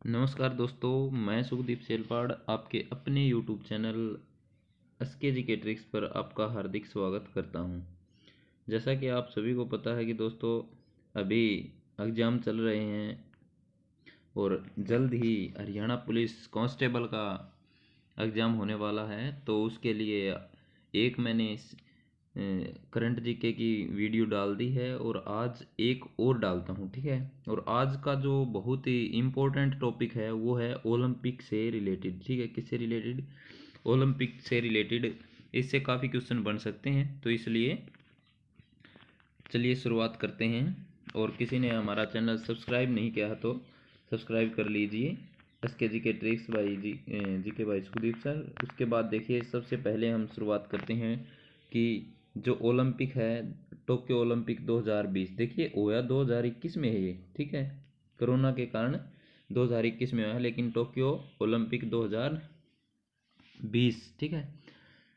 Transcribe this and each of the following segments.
नमस्कार दोस्तों, मैं सुखदीप सेलपाड़ आपके अपने यूट्यूब चैनल एसके जी के ट्रिक्स पर आपका हार्दिक स्वागत करता हूं। जैसा कि आप सभी को पता है कि दोस्तों अभी एग्ज़ाम चल रहे हैं और जल्द ही हरियाणा पुलिस कांस्टेबल का एग्ज़ाम होने वाला है। तो उसके लिए एक मैंने करंट जीके की वीडियो डाल दी है और आज एक और डालता हूँ, ठीक है। और आज का जो बहुत ही इम्पोर्टेंट टॉपिक है वो है ओलंपिक से रिलेटेड, ठीक है। किससे रिलेटेड? ओलंपिक से रिलेटेड। इससे काफ़ी क्वेश्चन बन सकते हैं, तो इसलिए चलिए शुरुआत करते हैं। और किसी ने हमारा चैनल सब्सक्राइब नहीं किया है तो सब्सक्राइब कर लीजिए, एसके जी के ट्रिक्स बाई जी के बाई सुखदीप सर। उसके बाद देखिए, सबसे पहले हम शुरुआत करते हैं कि जो ओलंपिक है टोक्यो ओलंपिक 2020, देखिए होया 2021 में है ये, ठीक है। कोरोना के कारण 2021 में हुआ है, लेकिन टोक्यो ओलंपिक 2020, ठीक है।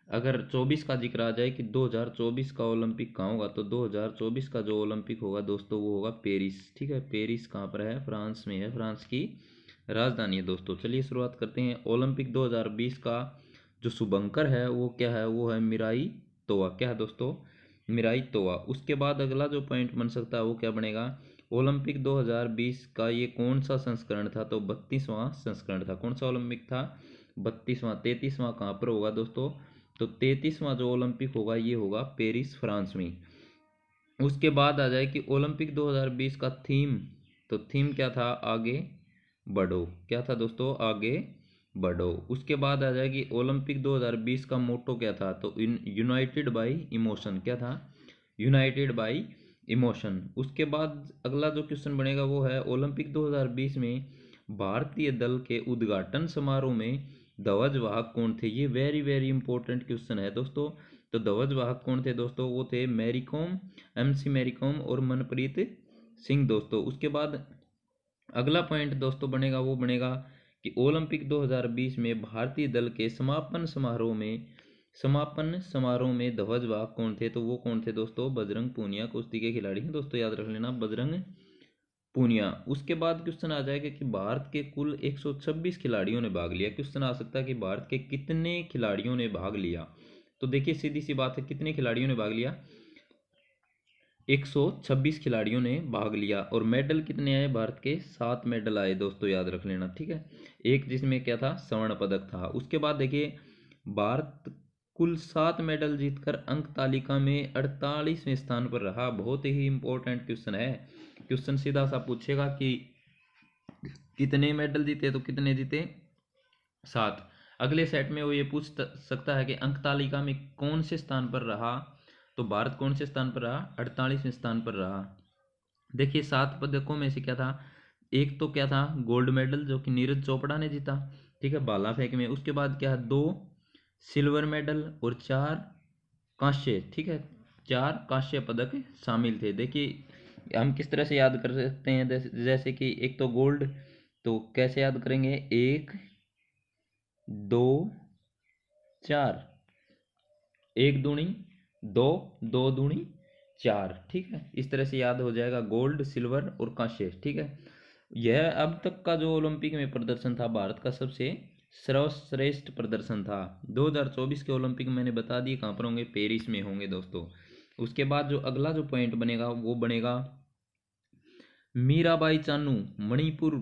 अगर 24 का जिक्र आ जाए कि 2024 का ओलंपिक कहाँ होगा, तो 2024 का जो ओलंपिक होगा दोस्तों वो होगा पेरिस, ठीक है। पेरिस कहाँ पर है? फ्रांस में है, फ्रांस की राजधानी है दोस्तों। चलिए शुरुआत करते हैं। ओलंपिक 2020 का जो शुभंकर है वो क्या है? वो है मिराई तोवा। क्या है दोस्तों? मिराई तोवा। उसके बाद अगला जो पॉइंट बन सकता है वो क्या बनेगा? ओलंपिक 2020 का ये कौन सा संस्करण था? तो 32वां संस्करण था। कौन सा ओलंपिक था? 32वां। 33वां कहाँ पर होगा दोस्तों? तो 33वां जो ओलंपिक होगा ये होगा पेरिस, फ्रांस में। उसके बाद आ जाए कि ओलंपिक 2020 का थीम, तो थीम क्या था? आगे बढ़ो। क्या था दोस्तों? आगे बढ़ो। उसके बाद आ जाए कि ओलंपिक 2020 का मोटो क्या था? तो यूनाइटेड बाय इमोशन। क्या था? United bye emotion. उसके बाद अगला जो क्वेश्चन बनेगा वो है ओलंपिक 2020 में भारतीय दल के उद्घाटन समारोह में ध्वजवाहक कौन थे? ये वेरी वेरी इंपॉर्टेंट क्वेश्चन है दोस्तों। तो ध्वजवाहक कौन थे दोस्तों? वो थे मैरी कॉम, एमसी मैरी कॉम और मनप्रीत सिंह दोस्तों। उसके बाद अगला पॉइंट दोस्तों बनेगा वो बनेगा कि ओलंपिक 2020 में भारतीय दल के समापन समारोह में ध्वजवाहक कौन थे? तो वो कौन थे दोस्तों? बजरंग पूनिया, कुश्ती के खिलाड़ी हैं दोस्तों, याद रख लेना, बजरंग पूनिया। उसके बाद क्वेश्चन आ जाएगा कि भारत के कुल 126 खिलाड़ियों ने भाग लिया। क्वेश्चन आ सकता है कि भारत के कितने खिलाड़ियों ने भाग लिया? तो देखिए सीधी सी बात है, कितने खिलाड़ियों ने भाग लिया? 126 खिलाड़ियों ने भाग लिया। और मेडल कितने आए? भारत के 7 मेडल आए दोस्तों, याद रख लेना, ठीक है। एक जिसमें क्या था? स्वर्ण पदक था। उसके बाद देखिए भारत कुल 7 मेडल जीतकर अंक तालिका में 48वें स्थान पर रहा। बहुत ही इंपॉर्टेंट क्वेश्चन है। क्वेश्चन सीधा सा पूछेगा कि कितने मेडल जीते, तो कितने जीते? 7। अगले सेट में वो ये पूछ सकता है कि अंक तालिका में कौन से स्थान पर रहा? तो भारत कौन से स्थान पर रहा? 48वें स्थान पर रहा। देखिए 7 पदकों में से क्या था? एक तो क्या था? गोल्ड मेडल, जो कि नीरज चोपड़ा ने जीता, ठीक है, भाला फेंक में। उसके बाद क्या है? 2 सिल्वर मेडल और 4 कांस्य, ठीक है। 4 कांस्य पदक शामिल थे। देखिए हम किस तरह से याद कर सकते हैं, जैसे कि एक तो गोल्ड, तो कैसे याद करेंगे? 1 2 4, 1 दूनी 2, 2 दूनी 4, ठीक है। इस तरह से याद हो जाएगा, गोल्ड, सिल्वर और कांस्य, ठीक है। यह अब तक का जो ओलंपिक में प्रदर्शन था भारत का सबसे सर्वश्रेष्ठ प्रदर्शन था। 2024 के ओलंपिक मैंने बता दिए कहाँ पर होंगे? पेरिस में होंगे दोस्तों। उसके बाद जो अगला जो पॉइंट बनेगा वो बनेगा मीराबाई चानू, मणिपुर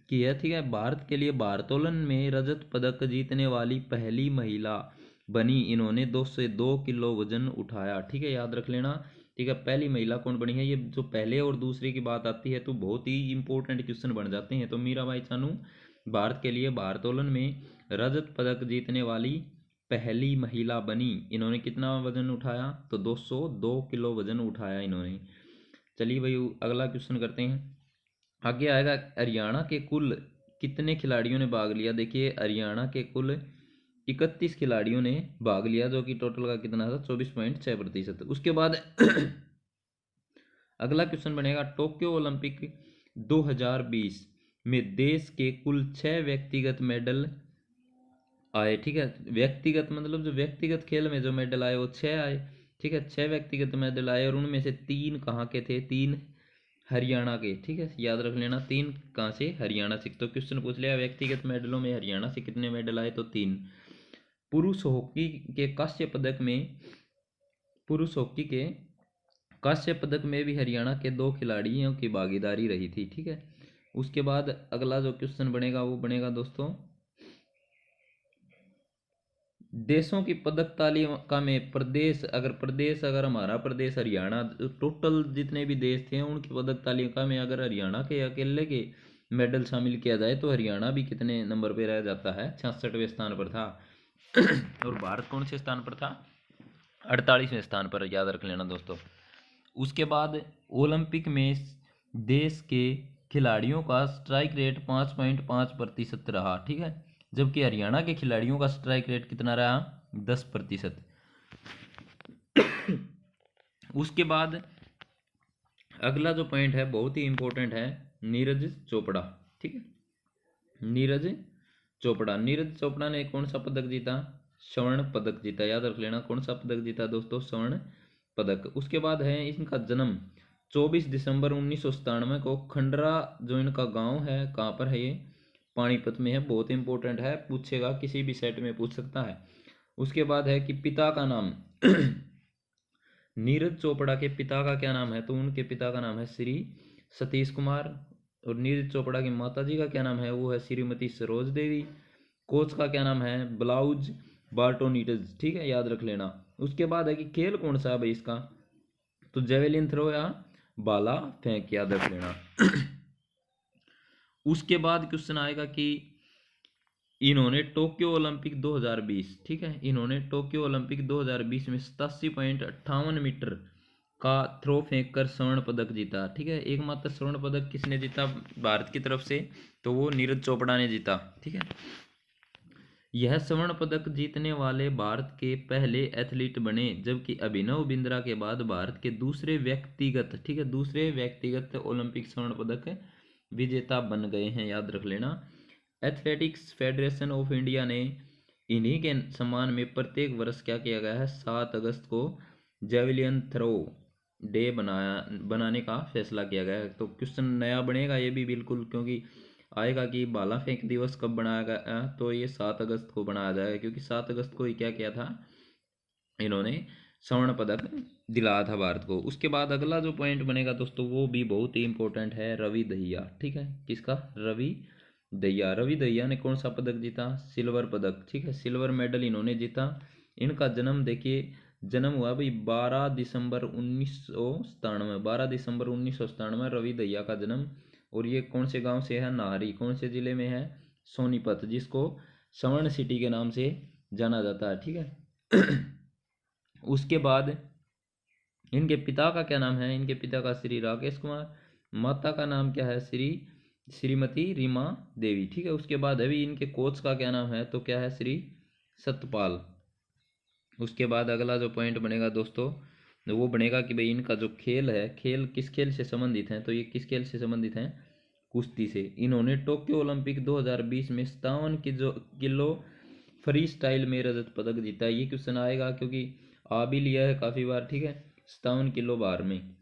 की है, ठीक है। भारत के लिए भारोत्तोलन में रजत पदक जीतने वाली पहली महिला बनी। इन्होंने 202 किलो वजन उठाया, ठीक है, याद रख लेना, ठीक है। पहली महिला कौन बनी है? ये जो पहले और दूसरे की बात आती है तो बहुत ही इंपॉर्टेंट क्वेश्चन बन जाते हैं। तो मीराबाई चानू भारत के लिए भारोत्तोलन में रजत पदक जीतने वाली पहली महिला बनी। इन्होंने कितना वजन उठाया? तो 202 किलो वजन उठाया इन्होंने। चलिए भाई अगला क्वेश्चन करते हैं। आगे आएगा हरियाणा के कुल कितने खिलाड़ियों ने भाग लिया? देखिए हरियाणा के कुल 31 खिलाड़ियों ने भाग लिया, जो कि टोटल का कितना था? 24.6%। उसके बाद अगला क्वेश्चन बनेगा टोक्यो ओलंपिक 2020 में देश के कुल 6 व्यक्तिगत मेडल आए, ठीक है। व्यक्तिगत मतलब जो व्यक्तिगत खेल में जो मेडल आए वो 6 आए, ठीक है। 6 व्यक्तिगत मेडल आए और उनमें से 3 कहाँ के थे? 3 हरियाणा के, ठीक है, याद रख लेना। 3 कहाँ से? हरियाणा से। तो क्वेश्चन पूछ लिया व्यक्तिगत मेडलों में हरियाणा से कितने मेडल आए? तो 3। पुरुष हॉकी के कांस्य पदक में पुरुष हॉकी के कांस्य पदक में भी हरियाणा के 2 खिलाड़ियों की भागीदारी रही थी, ठीक है। उसके बाद अगला जो क्वेश्चन बनेगा वो बनेगा दोस्तों, देशों की पदक तालिका में अगर हमारा प्रदेश हरियाणा, टोटल जितने भी देश थे उनकी पदक तालिका में अगर हरियाणा के अकेले के मेडल शामिल किया जाए तो हरियाणा भी कितने नंबर पे रह जाता है? 66वें स्थान पर था। और भारत कौन से स्थान पर था? 48वें स्थान पर, याद रख लेना दोस्तों। उसके बाद ओलंपिक में देश के खिलाड़ियों का स्ट्राइक रेट 5.5% रहा, ठीक है, जबकि हरियाणा के खिलाड़ियों का स्ट्राइक रेट कितना रहा? 10%। उसके बाद अगला जो पॉइंट है बहुत ही इंपॉर्टेंट है, नीरज चोपड़ा, ठीक है। नीरज चोपड़ा ने कौन सा पदक जीता? स्वर्ण पदक जीता, याद रख लेना। कौन सा पदक जीता दोस्तों? स्वर्ण पदक। उसके बाद है इनका जन्म 24 दिसंबर 1997 को खंडरा, जो इनका गांव है, कहाँ पर है ये? पानीपत में है। बहुत इंपॉर्टेंट है, पूछेगा, किसी भी सेट में पूछ सकता है। उसके बाद है कि पिता का नाम नीरज चोपड़ा के पिता का क्या नाम है? तो उनके पिता का नाम है श्री सतीश कुमार। और नीरज चोपड़ा की माता जी का क्या नाम है? वो है श्रीमती सरोज देवी। कोच का क्या नाम है? ब्लाउज बार्टोनीटज, ठीक है, याद रख लेना। उसके बाद है कि खेल कौन सा है भाई इसका? तो जेवेलिन थ्रो या भाला फेंक, याद रख लेना। उसके बाद क्वेश्चन आएगा कि इन्होंने टोक्यो ओलंपिक 2020, ठीक है, इन्होंने टोक्यो ओलंपिक 2020 में 87.58 मीटर का थ्रो फेंक कर स्वर्ण पदक जीता, ठीक है। एकमात्र स्वर्ण पदक किसने जीता भारत की तरफ से? तो वो नीरज चोपड़ा ने जीता, ठीक है। यह स्वर्ण पदक जीतने वाले भारत के पहले एथलीट बने, जबकि अभिनव बिंद्रा के बाद भारत के दूसरे व्यक्तिगत, ठीक है, दूसरे व्यक्तिगत ओलंपिक स्वर्ण पदक विजेता बन गए हैं, याद रख लेना। एथलेटिक्स फेडरेशन ऑफ इंडिया ने इन्हीं के सम्मान में प्रत्येक वर्ष क्या किया गया है? 7 अगस्त को जेवलियन थ्रो डे बनाने का फैसला किया गया है। तो क्वेश्चन नया बनेगा ये भी बिल्कुल, क्योंकि आएगा कि भाला फेंक दिवस कब बनाया गया? तो ये 7 अगस्त को बनाया जाएगा, क्योंकि 7 अगस्त को ही क्या किया था? इन्होंने स्वर्ण पदक दिलाया था भारत को। उसके बाद अगला जो पॉइंट बनेगा दोस्तों वो भी बहुत ही इंपॉर्टेंट है, रवि दहिया, ठीक है। किसका? रवि दहिया ने कौन सा पदक जीता? सिल्वर पदक, ठीक है, सिल्वर मेडल इन्होंने जीता। इनका जन्म देखिए, जन्म हुआ भाई 12 दिसंबर 1997, 12 दिसंबर 1997 रवि दहिया का जन्म। और ये कौन से गांव से है? नाहरी। कौन से जिले में है? सोनीपत, जिसको स्वर्ण सिटी के नाम से जाना जाता है, ठीक है। उसके बाद इनके पिता का क्या नाम है? इनके पिता का श्री राकेश कुमार। माता का नाम क्या है? श्रीमती रीमा देवी, ठीक है। उसके बाद अभी इनके कोच का क्या नाम है? तो क्या है? श्री सतपाल। उसके बाद अगला जो पॉइंट बनेगा दोस्तों वो बनेगा कि भाई इनका जो खेल है, खेल किस खेल से संबंधित है? तो ये किस खेल से संबंधित हैं? कुश्ती से। इन्होंने टोक्यो ओलंपिक 2020 में 57 किलो फ्री स्टाइल में रजत पदक जीता। ये क्वेश्चन आएगा क्योंकि आ भी लिया है काफ़ी बार, ठीक है, 57 किलो बार में।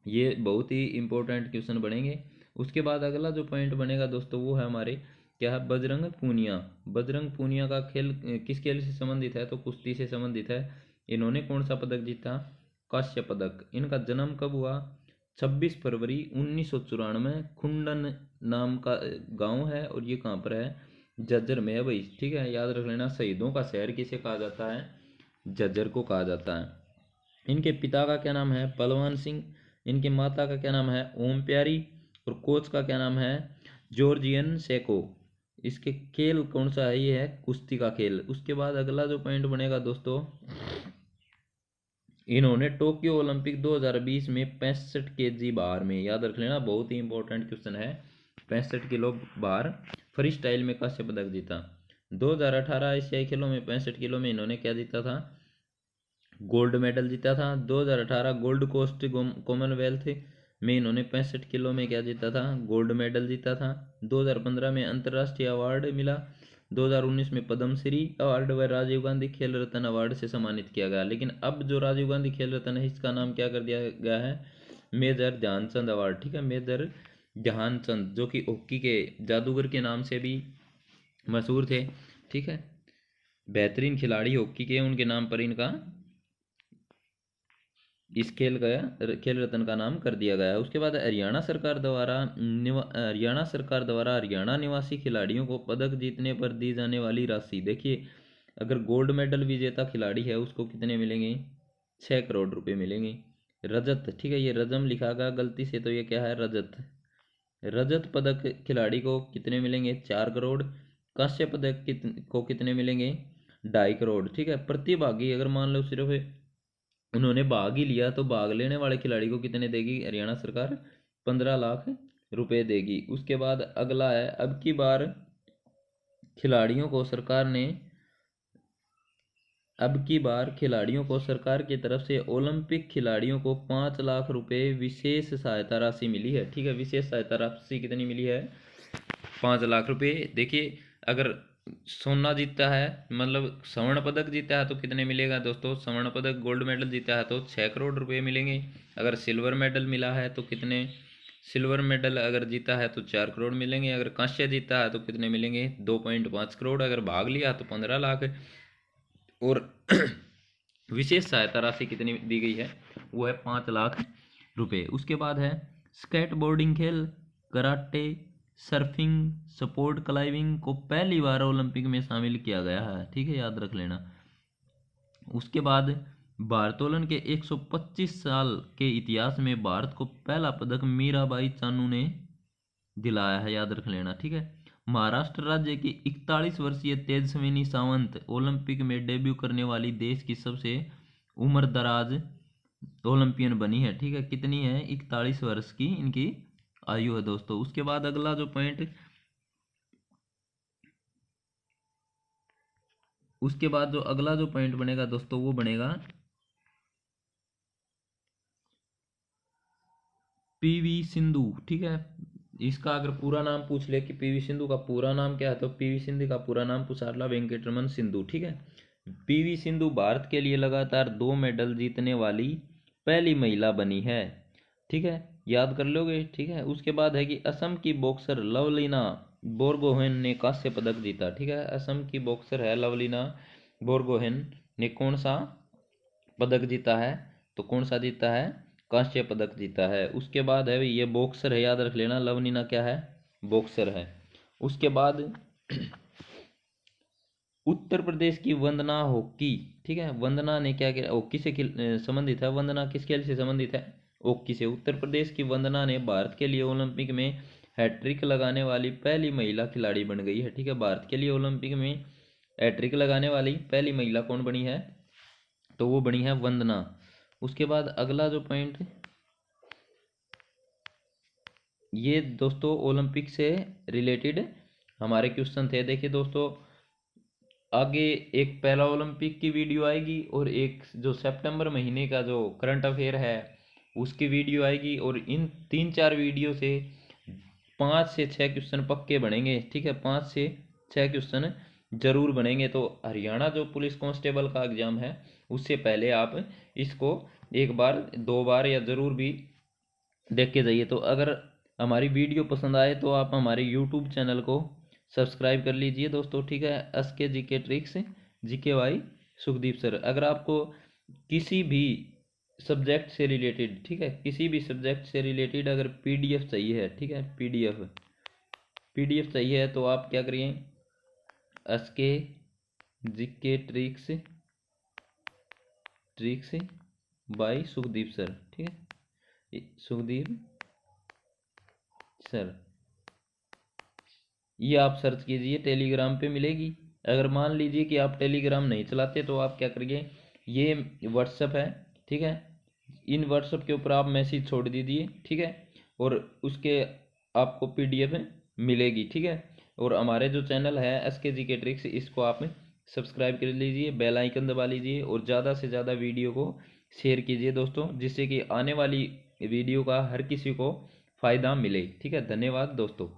ये बहुत ही इंपॉर्टेंट क्वेश्चन बनेंगे। उसके बाद अगला जो पॉइंट बनेगा दोस्तों वो है हमारे क्या है? बजरंग पूनिया। बजरंग पूनिया का खेल किस खेल से संबंधित है? तो कुश्ती से संबंधित है। इन्होंने कौन सा पदक जीता? कांस्य पदक। इनका जन्म कब हुआ? 26 फरवरी 1994, खुंडन नाम का गांव है, और ये कहाँ पर है? झज्जर में है भाई, ठीक है, याद रख लेना। शहीदों का शहर किसे कहा जाता है? झज्जर को कहा जाता है। इनके पिता का क्या नाम है? बलवान सिंह। इनकी माता का क्या नाम है? ओम प्यारी। और कोच का क्या नाम है? Georgian Seiko. इसके खेल कौन सा है? ये है कुश्ती का खेल। उसके बाद अगला जो पॉइंट बनेगा दोस्तों, इन्होंने टोक्यो ओलंपिक 2020 में 65 केजी बार में, याद रख लेना, बहुत ही इंपॉर्टेंट क्वेश्चन है, 65 किलो बार फ्री स्टाइल में कांस्य पदक जीता। 2018 एशियाई खेलों में 65 किलो में इन्होंने क्या जीता था? गोल्ड मेडल जीता था। 2018 गोल्ड कोस्ट कॉमनवेल्थ में इन्होंने 65 किलो में क्या जीता था? गोल्ड मेडल जीता था। 2015 में अंतर्राष्ट्रीय अवार्ड मिला। 2019 में पद्मश्री अवार्ड व राजीव गांधी खेल रत्न अवार्ड से सम्मानित किया गया। लेकिन अब जो राजीव गांधी खेल रत्न है इसका नाम क्या कर दिया गया है? मेजर ध्यानचंद अवार्ड, ठीक है, मेजर ध्यानचंद, जो कि हॉकी के जादूगर के नाम से भी मशहूर थे, ठीक है, बेहतरीन खिलाड़ी हॉकी के, उनके नाम पर इनका इस खेल रत्न का नाम कर दिया गया है। उसके बाद हरियाणा सरकार द्वारा हरियाणा निवासी खिलाड़ियों को पदक जीतने पर दी जाने वाली राशि, देखिए अगर गोल्ड मेडल विजेता खिलाड़ी है उसको कितने मिलेंगे, 6 करोड़ रुपए मिलेंगे। रजत, ठीक है, ये रजम लिखा गया गलती से, तो ये क्या है, रजत। रजत पदक खिलाड़ी को कितने मिलेंगे, 4 करोड़। कांस्य पदक को कितने मिलेंगे, 2.5 करोड़, ठीक है। प्रतिभागी, अगर मान लो सिर्फ उन्होंने भाग ही लिया तो भाग लेने वाले खिलाड़ी को कितने देगी हरियाणा सरकार, 15 लाख रुपए देगी। उसके बाद अगला है, अब की बार खिलाड़ियों को सरकार की तरफ से ओलंपिक खिलाड़ियों को 5 लाख रुपए विशेष सहायता राशि मिली है, ठीक है। विशेष सहायता राशि कितनी मिली है, 5 लाख रुपए। देखिए अगर सोना जीता है, मतलब स्वर्ण पदक जीता है तो कितने मिलेगा दोस्तों, स्वर्ण पदक गोल्ड मेडल जीता है तो 6 करोड़ रुपए मिलेंगे। अगर सिल्वर मेडल मिला है तो कितने, सिल्वर मेडल अगर जीता है तो 4 करोड़ मिलेंगे। अगर कांस्य जीता है तो कितने मिलेंगे, 2.5 करोड़। अगर भाग लिया तो 15 लाख। और विशेष सहायता राशि कितनी दी गई है, वो है 5 लाख रुपए। उसके बाद है स्केट बोर्डिंग खेल, कराटे, सर्फिंग, स्पोर्ट क्लाइंबिंग को पहली बार ओलंपिक में शामिल किया गया है, ठीक है, याद रख लेना। उसके बाद भारोत्तोलन के 125 साल के इतिहास में भारत को पहला पदक मीराबाई चानू ने दिलाया है, याद रख लेना, ठीक है। महाराष्ट्र राज्य की 41 वर्षीय तेजस्विनी सावंत ओलंपिक में डेब्यू करने वाली देश की सबसे उम्रदराज ओलंपियन बनी है, ठीक है। कितनी है, 41 वर्ष की इनकी आयु है दोस्तों। उसके बाद अगला जो पॉइंट, उसके बाद जो अगला जो पॉइंट बनेगा दोस्तों वो बनेगा पीवी सिंधु, ठीक है। इसका अगर पूरा नाम पूछ ले कि पीवी सिंधु का पूरा नाम क्या है, तो पीवी सिंधु का पूरा नाम पुसारला वेंकटरमन सिंधु, ठीक है। पीवी सिंधु भारत के लिए लगातार 2 मेडल जीतने वाली पहली महिला बनी है, ठीक है, याद कर लोगे, ठीक है। उसके बाद है कि असम की बॉक्सर लवलीना बोरगोहेन ने कांस्य पदक जीता, ठीक है। असम की बॉक्सर है लवलीना बोरगोहेन ने कौन सा पदक जीता है, तो कौन सा जीता है, कांस्य पदक जीता है। उसके बाद है ये बॉक्सर है, याद रख लेना, लवलीना क्या है, बॉक्सर है। उसके बाद उत्तर प्रदेश की वंदना हॉकी, ठीक है, वंदना ने क्या किया, हॉकी से संबंधित है। वंदना किस खेल से संबंधित है, हॉकी से। उत्तर प्रदेश की वंदना ने भारत के लिए ओलंपिक में हैट्रिक लगाने वाली पहली महिला खिलाड़ी बन गई है, ठीक है। भारत के लिए ओलंपिक में हैट्रिक लगाने वाली पहली महिला कौन बनी है, तो वो बनी है वंदना। उसके बाद अगला जो पॉइंट, ये दोस्तों ओलंपिक से रिलेटेड हमारे क्वेश्चन थे। देखिए दोस्तों आगे एक पहला ओलंपिक की वीडियो आएगी और एक जो सितंबर महीने का जो करंट अफेयर है उसकी वीडियो आएगी, और इन 3-4 वीडियो से 5 से 6 क्वेश्चन पक्के बनेंगे, ठीक है, 5 से 6 क्वेश्चन जरूर बनेंगे। तो हरियाणा जो पुलिस कांस्टेबल का एग्जाम है उससे पहले आप इसको एक बार 2 बार या ज़रूर भी देख के जाइए। तो अगर हमारी वीडियो पसंद आए तो आप हमारे यूट्यूब चैनल को सब्सक्राइब कर लीजिए दोस्तों, ठीक है। SK GK tricks GK Sukhdeep sir. अगर आपको किसी भी सब्जेक्ट से रिलेटेड, ठीक है, किसी भी सब्जेक्ट से रिलेटेड अगर PDF चाहिए है, ठीक है, PDF चाहिए है तो आप क्या करिए, SK GK tricks bye Sukhdeep sir, ठीक है, सुखदीप सर, ये आप सर्च कीजिए, टेलीग्राम पे मिलेगी। अगर मान लीजिए कि आप टेलीग्राम नहीं चलाते तो आप क्या करिए, ये व्हाट्सअप है, ठीक है, इन व्हाट्सअप के ऊपर आप मैसेज छोड़ दीजिए, ठीक है, और उसके आपको PDF मिलेगी, ठीक है। और हमारे जो चैनल है SK GK ट्रिक्स, इसको आप सब्सक्राइब कर लीजिए, बेल आइकन दबा लीजिए और ज़्यादा से ज़्यादा वीडियो को शेयर कीजिए दोस्तों, जिससे कि आने वाली वीडियो का हर किसी को फ़ायदा मिले, ठीक है। धन्यवाद दोस्तों।